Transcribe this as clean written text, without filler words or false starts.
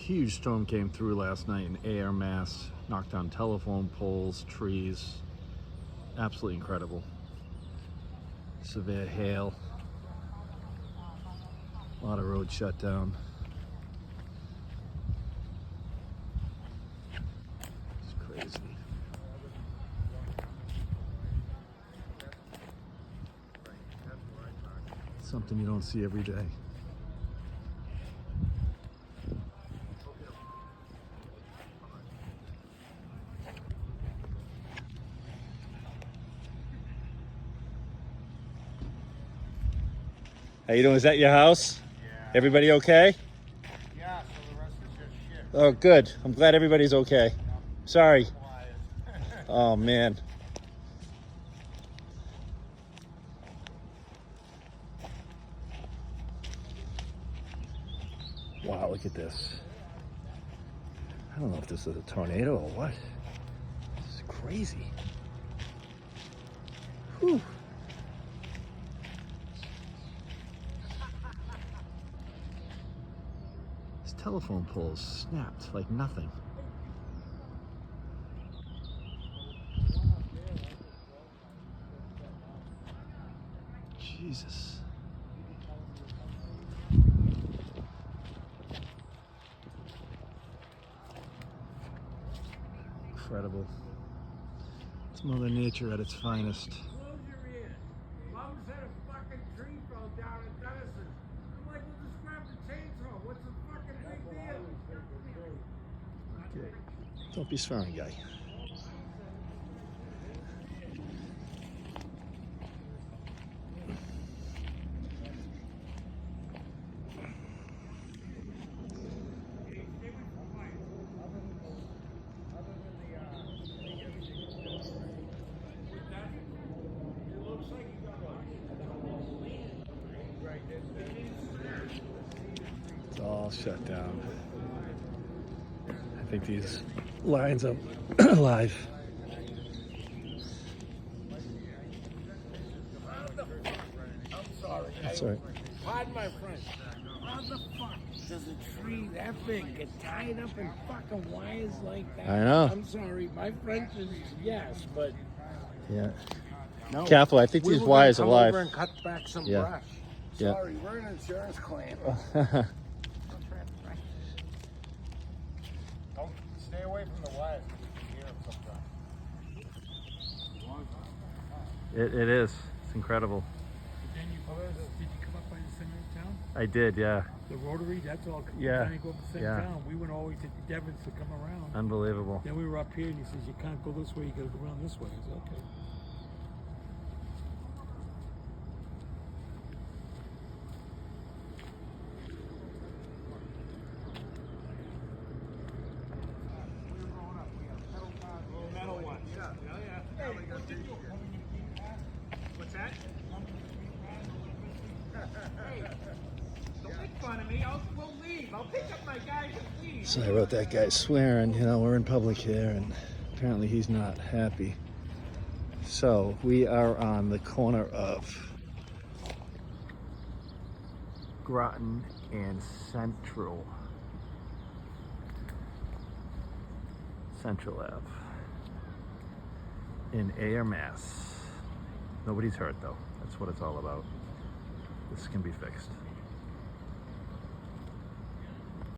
huge storm came through last night in Ayer, Mass. Knocked down telephone poles, trees. Absolutely incredible. Severe hail. A lot of roads shut down. It's crazy. Something you don't see every day. How you doing? Is that your house? Yeah. Everybody okay? Yeah, so the rest is just shit. Oh, good. I'm glad everybody's okay. Sorry. Oh, man. Wow, look at this. I don't know if this is a tornado or what. This is crazy. Whew. This telephone pole snapped like nothing. Jesus. Incredible. It's Mother Nature at its finest. Close your ears. Mom said a fucking tree fell down at Denison. I'm like, we'll just grab the chainsaw. What's the fucking big deal? Okay. Don't be swearing, guy. It's all shut down. I think these lines are live. I'm sorry. That's all right. Pardon my French. How the fuck does a tree that big get tied up in fucking wires like that? I know. I'm sorry. My French is yes, but Yeah. no. Careful, I think We these were wires are gonna come live. over and cut back some Yeah. brush. Yeah. Sorry, we're an insurance claim. Don't stay away from the wires because you can hear them sometimes. It is. It's incredible. Then did you come up by the center of town? I did, yeah. The Rotary, that's all. Yeah, You go up the center yeah. of town. We went all the way to Devon's to come around. Unbelievable. Then we were up here and he says, you can't go this way, you gotta go around this way. I said, okay. Metal ones. Yeah. What's that? Hey, don't make fun of me. We'll leave. I'll pick up my guys and leave. So I wrote that guy swearing, we're in public here, and apparently he's not happy. So we are on the corner of Groton and Central Ave in Ayer, Mass. Nobody's hurt though. That's what it's all about. This can be fixed.